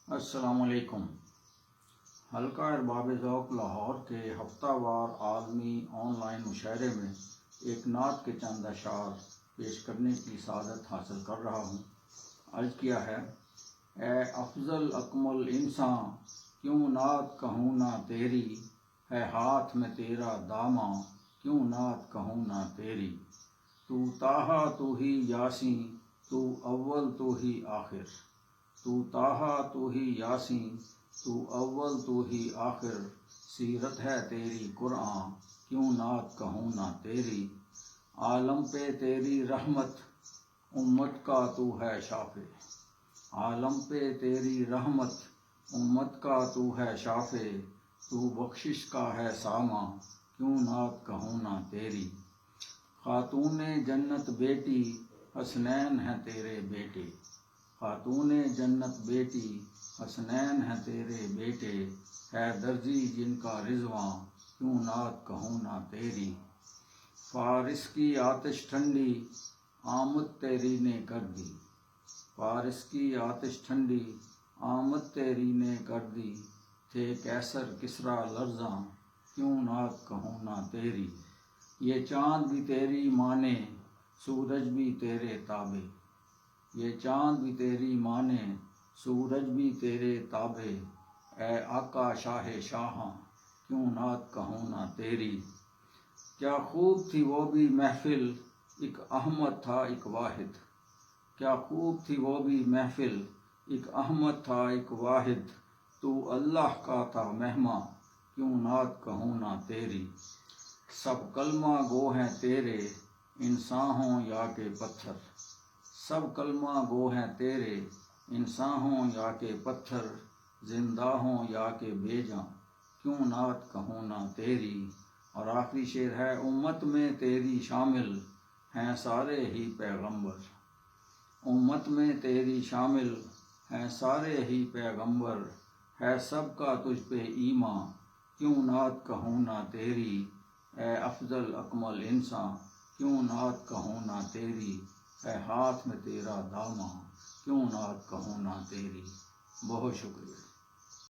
السلام علیکم۔ حلقہ ارباب ذوق لاہور کے ہفتہ وار عالمی آن لائن مشاعرے میں ایک نعت کے چند اشعار پیش کرنے کی سعادت حاصل کر رہا ہوں۔ عرض کیا ہے: اے افضل اکمل انسان، کیوں نعت کہوں نہ تیری، ہے ہاتھ میں تیرا داماں، کیوں نعت کہوں نہ تیری۔ تو طٰہٰ تو ہی یاسین، تو اول تو ہی آخر، تو طٰہٰ تو ہی یاسین، تو اول تو ہی آخر۔ سیرت ہے تیری قرآن، کیوں نعت کہوں نہ تیری۔ عالم پہ تیری رحمت، امت کا تو ہے شافع، عالم پہ تیری رحمت، امت کا تو ہے شافع۔ تو بخشش کا ہے ساماں، کیوں نعت کہوں نہ تیری۔ خاتون جنت بیٹی، حسنین ہیں تیرے بیٹے، خاتون جنت بیٹی، حسنین ہیں تیرے بیٹے۔ ہے درزی جن کا رضواں، کیوں نعت کہوں نہ تیری۔ فارس کی آتش ٹھنڈی، آمد تیری نے کر دی، فارس کی آتش ٹھنڈی، آمد تیری نے کر دی۔ تھے قیصر کسریٰ لرزاں، کیوں نعت کہوں نہ تیری۔ یہ چاند بھی تیری مانے، سورج بھی تیرے تابع، یہ چاند بھی تیری مانے، سورج بھی تیرے تابع۔ اے آقا شاہ شاہاں، کیوں نعت کہوں نہ تیری۔ کیا خوب تھی وہ بھی محفل، ایک احمد تھا ایک واحد، کیا خوب تھی وہ بھی محفل، ایک احمد تھا ایک واحد۔ تو اللہ کا تھا مہماں، کیوں نعت کہوں نہ تیری۔ سب کلمہ گو ہیں تیرے، انسان ہوں یا کہ پتھر، سب کلمہ گو ہیں تیرے، انسان ہوں یا کہ پتھر۔ زندہ ہوں یا کہ بے جاں، کیوں نعت کہوں نہ تیری۔ اور آخری شعر ہے: امت میں تیری شامل ہیں سارے ہی پیغمبر، امت میں تیری شامل ہیں سارے ہی پیغمبر۔ ہے سب کا تجھ پہ ایمان، کیوں نعت کہوں نہ تیری۔ اے افضل اکمل انسان، کیوں نعت کہوں نہ تیری۔ ہے ہاتھ میں تیرا داماں، کیوں نعت کہوں نہ تیری۔ بہت شکریہ۔